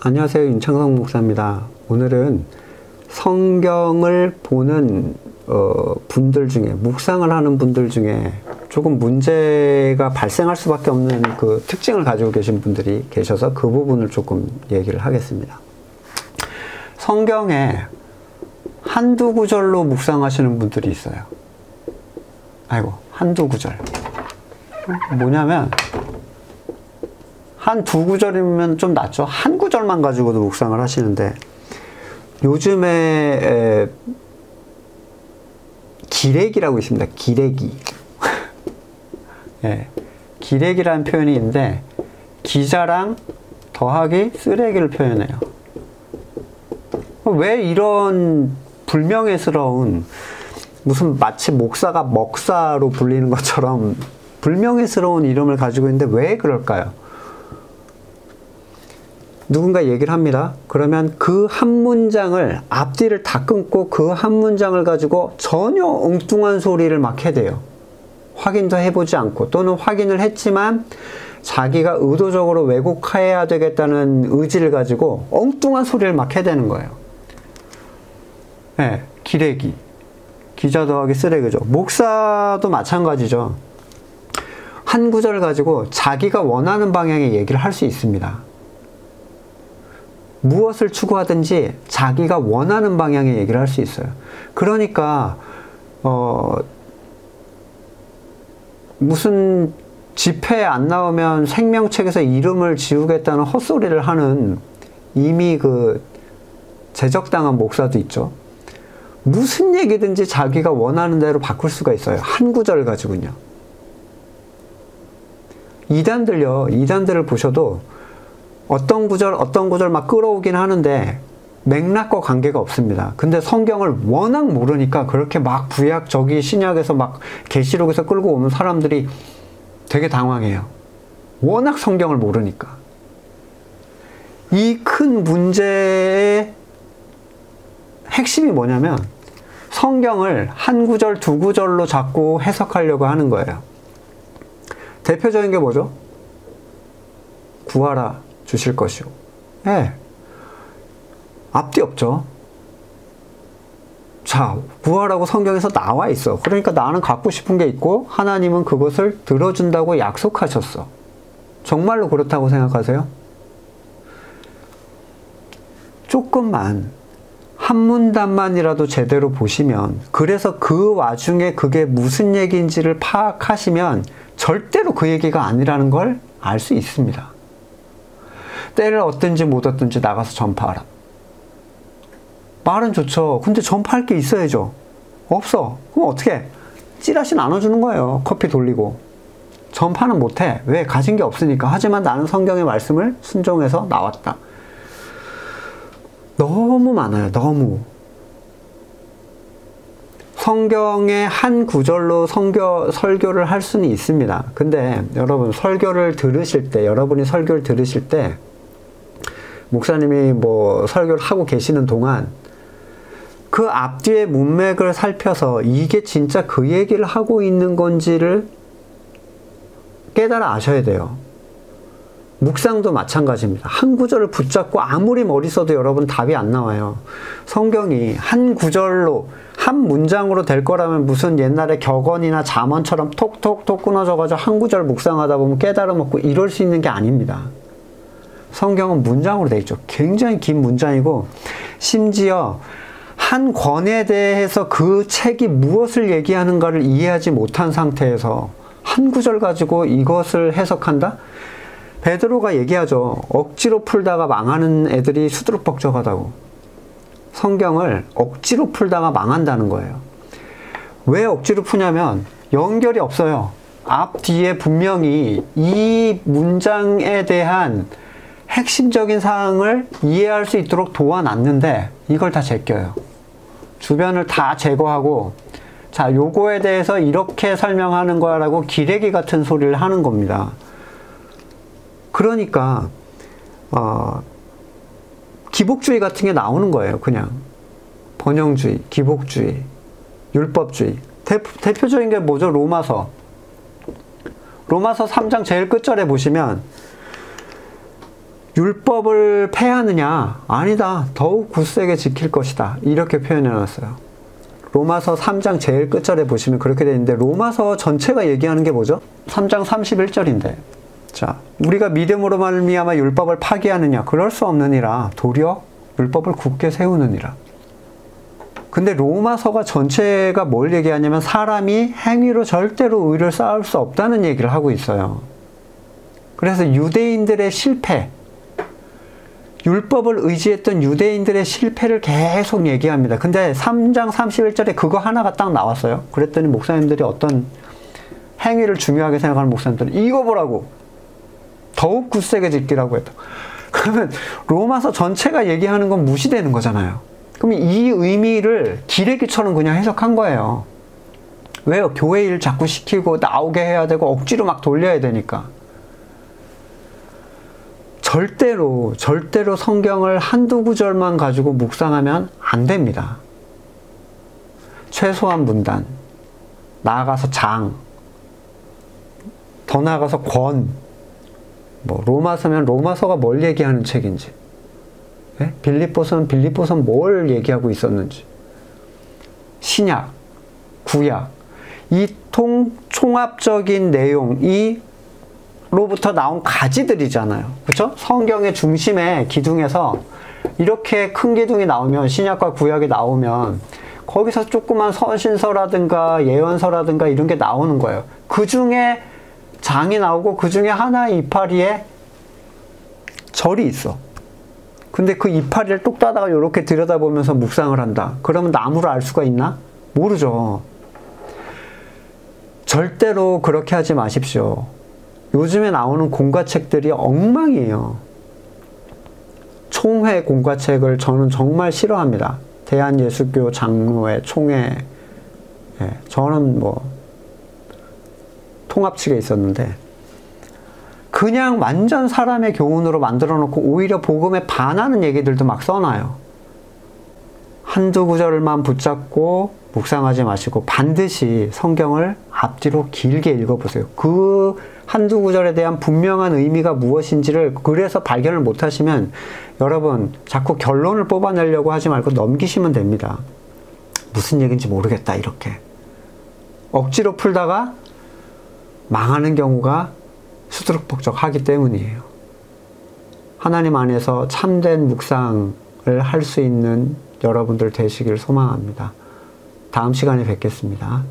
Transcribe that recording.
안녕하세요. 윤창성 목사입니다. 오늘은 성경을 보는 분들 중에, 묵상을 하는 분들 중에 조금 문제가 발생할 수밖에 없는 그 특징을 가지고 계신 분들이 계셔서 그 부분을 조금 얘기를 하겠습니다. 성경에 한두 구절로 묵상하시는 분들이 있어요. 아이고, 한두 구절. 뭐냐면 한 두 구절이면 좀 낫죠. 한 구절만 가지고도 묵상을 하시는데, 요즘에 기레기라고 있습니다. 기레기. 예, 기레기라는 표현이 있는데 기자랑 더하기 쓰레기를 표현해요. 왜 이런 불명예스러운, 무슨 마치 목사가 먹사로 불리는 것처럼 불명예스러운 이름을 가지고 있는데 왜 그럴까요? 누군가 얘기를 합니다. 그러면 그 한 문장을, 앞뒤를 다 끊고 그 한 문장을 가지고 전혀 엉뚱한 소리를 막 해대요. 확인도 해보지 않고, 또는 확인을 했지만 자기가 의도적으로 왜곡해야 되겠다는 의지를 가지고 엉뚱한 소리를 막 해대는 거예요. 네, 기레기. 기자 더하기 쓰레기죠. 목사도 마찬가지죠. 한 구절을 가지고 자기가 원하는 방향의 얘기를 할 수 있습니다. 무엇을 추구하든지 자기가 원하는 방향의 얘기를 할 수 있어요. 그러니까 무슨 집회에 안 나오면 생명책에서 이름을 지우겠다는 헛소리를 하는 이미 그 제적당한 목사도 있죠. 무슨 얘기든지 자기가 원하는 대로 바꿀 수가 있어요. 한 구절 가지고는요. 이단들을 보셔도 어떤 구절 막 끌어오긴 하는데 맥락과 관계가 없습니다. 근데 성경을 워낙 모르니까 그렇게 막 구약, 저기 신약에서 막 계시록에서 끌고 오는 사람들이 되게 당황해요. 워낙 성경을 모르니까. 이 큰 문제의 핵심이 뭐냐면 성경을 한 구절, 두 구절로 자꾸 해석하려고 하는 거예요. 대표적인 게 뭐죠? 구하라 주실 것이요. 예. 앞뒤 없죠. 자, 구하라고 성경에서 나와 있어. 그러니까 나는 갖고 싶은 게 있고 하나님은 그것을 들어준다고 약속하셨어. 정말로 그렇다고 생각하세요? 조금만, 한 문단만이라도 제대로 보시면, 그래서 그 와중에 그게 무슨 얘기인지를 파악하시면 절대로 그 얘기가 아니라는 걸 알 수 있습니다. 때를 얻든지 못 얻든지 나가서 전파하라. 말은 좋죠. 근데 전파할 게 있어야죠. 없어. 그럼 어떻게? 찌라시 나눠주는 거예요. 커피 돌리고. 전파는 못해. 왜? 가진 게 없으니까. 하지만 나는 성경의 말씀을 순종해서 나왔다. 너무 많아요. 너무. 성경의 한 구절로 설교를 할 수는 있습니다. 근데 여러분, 여러분이 설교를 들으실 때 목사님이 뭐 설교를 하고 계시는 동안 그 앞뒤의 문맥을 살펴서 이게 진짜 그 얘기를 하고 있는 건지를 깨달아 아셔야 돼요. 묵상도 마찬가지입니다. 한 구절을 붙잡고 아무리 머리 써도 여러분 답이 안 나와요. 성경이 한 구절로, 한 문장으로 될 거라면 무슨 옛날에 격언이나 잠언처럼 톡톡톡 끊어져가지고 한 구절 묵상하다 보면 깨달음 얻고 이럴 수 있는 게 아닙니다. 성경은 문장으로 되어 있죠. 굉장히 긴 문장이고, 심지어 한 권에 대해서 그 책이 무엇을 얘기하는가를 이해하지 못한 상태에서 한 구절 가지고 이것을 해석한다? 베드로가 얘기하죠. 억지로 풀다가 망하는 애들이 수두룩벅적하다고. 성경을 억지로 풀다가 망한다는 거예요. 왜 억지로 푸냐면 연결이 없어요. 앞 뒤에 분명히 이 문장에 대한 핵심적인 사항을 이해할 수 있도록 도와놨는데 이걸 다 제껴요. 주변을 다 제거하고, 자, 요거에 대해서 이렇게 설명하는 거라고 기레기 같은 소리를 하는 겁니다. 그러니까 기복주의 같은 게 나오는 거예요. 그냥 번영주의, 기복주의, 율법주의. 대표적인 게 뭐죠? 로마서 3장 제일 끝절에 보시면 율법을 폐하느냐? 아니다. 더욱 굳세게 지킬 것이다. 이렇게 표현해 놨어요. 로마서 3장 제일 끝절에 보시면 그렇게 되어 있는데, 로마서 전체가 얘기하는 게 뭐죠? 3장 31절인데, 자, 우리가 믿음으로 말미암아 율법을 파기하느냐? 그럴 수 없느니라. 도리어 율법을 굳게 세우느니라. 근데 로마서가 전체가 뭘 얘기하냐면, 사람이 행위로 절대로 의를 쌓을 수 없다는 얘기를 하고 있어요. 그래서 유대인들의 실패, 율법을 의지했던 유대인들의 실패를 계속 얘기합니다. 근데 3장 31절에 그거 하나가 딱 나왔어요. 그랬더니 목사님들이, 어떤 행위를 중요하게 생각하는 목사님들은 이거 보라고, 더욱 굳세게 지키라고 했다. 그러면 로마서 전체가 얘기하는 건 무시되는 거잖아요. 그럼 이 의미를 기레기처럼 그냥 해석한 거예요. 왜요? 교회 일 자꾸 시키고 나오게 해야 되고 억지로 막 돌려야 되니까. 절대로 성경을 한두 구절만 가지고 묵상하면 안 됩니다. 최소한 문단, 나아가서 장, 더 나아가서 권, 뭐 로마서면 로마서가 뭘 얘기하는 책인지, 예? 빌립보서는 뭘 얘기하고 있었는지, 신약, 구약, 이 총합적인 내용이 로부터 나온 가지들이잖아요. 그렇죠? 성경의 중심에 기둥에서 이렇게 큰 기둥이 나오면, 신약과 구약이 나오면 거기서 조그만 서신서라든가 예언서라든가 이런 게 나오는 거예요. 그 중에 장이 나오고 그 중에 하나의 이파리에 절이 있어. 근데 그 이파리를 뚝 따다가 이렇게 들여다보면서 묵상을 한다. 그러면 나무를 알 수가 있나? 모르죠. 절대로 그렇게 하지 마십시오. 요즘에 나오는 공과책들이 엉망이에요. 총회 공과책을 저는 정말 싫어합니다. 대한예수교 장로회 총회, 예, 저는 뭐 통합측에 있었는데 그냥 완전 사람의 교훈으로 만들어 놓고 오히려 복음에 반하는 얘기들도 막 써놔요. 한두 구절만 붙잡고 묵상하지 마시고 반드시 성경을 앞뒤로 길게 읽어보세요. 그 한두 구절에 대한 분명한 의미가 무엇인지를 그래서 발견을 못하시면 여러분 자꾸 결론을 뽑아내려고 하지 말고 넘기시면 됩니다. 무슨 얘기인지 모르겠다 이렇게 억지로 풀다가 망하는 경우가 수두룩벅적하기 때문이에요. 하나님 안에서 참된 묵상을 할 수 있는 여러분들 되시길 소망합니다. 다음 시간에 뵙겠습니다.